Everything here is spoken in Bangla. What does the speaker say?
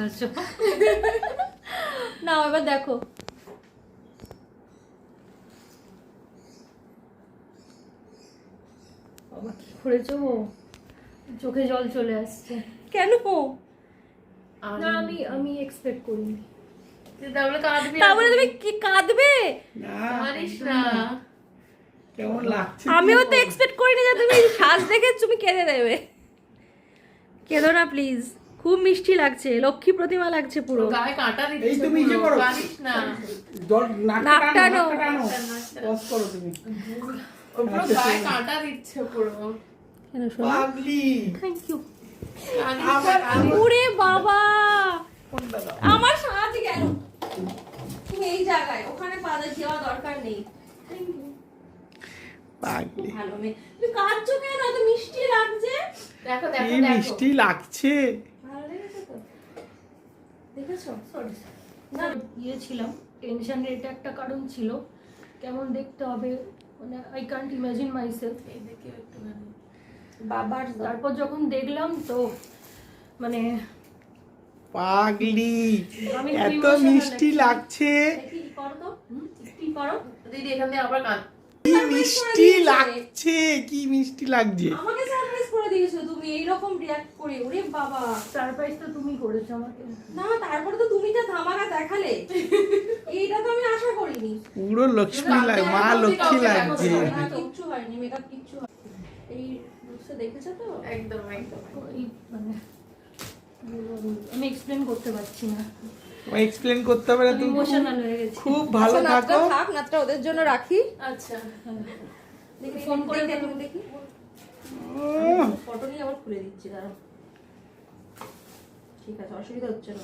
আছো। না এবার দেখো, বাবা কি করেছো গো, চোখে জল চলে আসছে। কেন? না আমি এক্সপেক্ট করিনি। তাহলে কাঁদবি, তাহলে তুমি কি কাঁদবে? জানিস না কেমন লাগছে? আমিও তো এক্সপেক্ট করিনি যে তুমি সাজ দেখে তুমি কেঁদে দেবে। কেঁদো না প্লিজ, খুব মিষ্টি লাগছে, লক্ষ্মী প্রতিমা লাগছে পুরো। গায়ে কাঁটা এই দিচ্ছে তুমি ইয়ে পুরো, করো, জানিস না নাক নাক টানো। টানো, পজ করো তুমি। ও পুরো গায়ে কাঁটা দিচ্ছে পুরো। কেন শোনো? পাগলি। Thank you. জানিস না, আবার জানিস না। ওরে বাবা, কোনটা দাও? আমার সাজ গেল। তুমি এই জায়গায়, ওখানে পা দেওয়া দরকার নেই। Thank you. পাগলি। ভালো মেয়ে। তুমি কাঁদছো কেন? এত মিষ্টি লাগছে। দেখো কি দেখো দেখো মিষ্টি লাগছে। ভালো লেগেছে তো? দেখেছো? সরি না ইয়ে ছিলাম, টেনশনের এটা একটা কারণ ছিল, কেমন দেখতে হবে মানে I can't imagine my self. এই দেখে একটুখানি বাবার তারপর যখন দেখলাম তো মানে পাগলি, আমি এত emotional মিষ্টি actually। লাগছে। দেখি করো তো, একটু করো। দিদি এখান থেকে আবার কাঁদ। কি মিষ্টি লাগছে, কি মিষ্টি লাগছে। আমাকে সারপ্রাইজ করে দিয়েছো তুমি, এইরকম রিঅ্যাক্ট করে। ওরে বাবা, সারপ্রাইজ তো তুমি করেছো আমাকে। না তারপরে তো তুমি যা ধামাকা দেখালে, এইটা তো আমি আশা করিনি। পুরো লক্ষ্মী লাগে, মা লক্ষ্মী লাগছে। না, কিচ্ছু হয়নি, মেকআপ কিচ্ছু হয়নি। এই লুকসটা দেখেছো তো? একদম একদম এই মানে আমি এক্সপ্লেন করতে পারছি না, এক্সপ্লেন করতে হবে না, তুমি ইমোশনাল হয়ে গেছি। খুব ভালো আচ্ছা, নাচটা থাকো। থাক, নাচটা ওদের জন্য রাখি। আচ্ছা দেখি ফোন করে দেখি, দেবো। তুমি দেখি। ফটো নিয়ে আবার খুলে দিচ্ছি, দাঁড়াও। ঠিক আছে, অসুবিধা হচ্ছে না।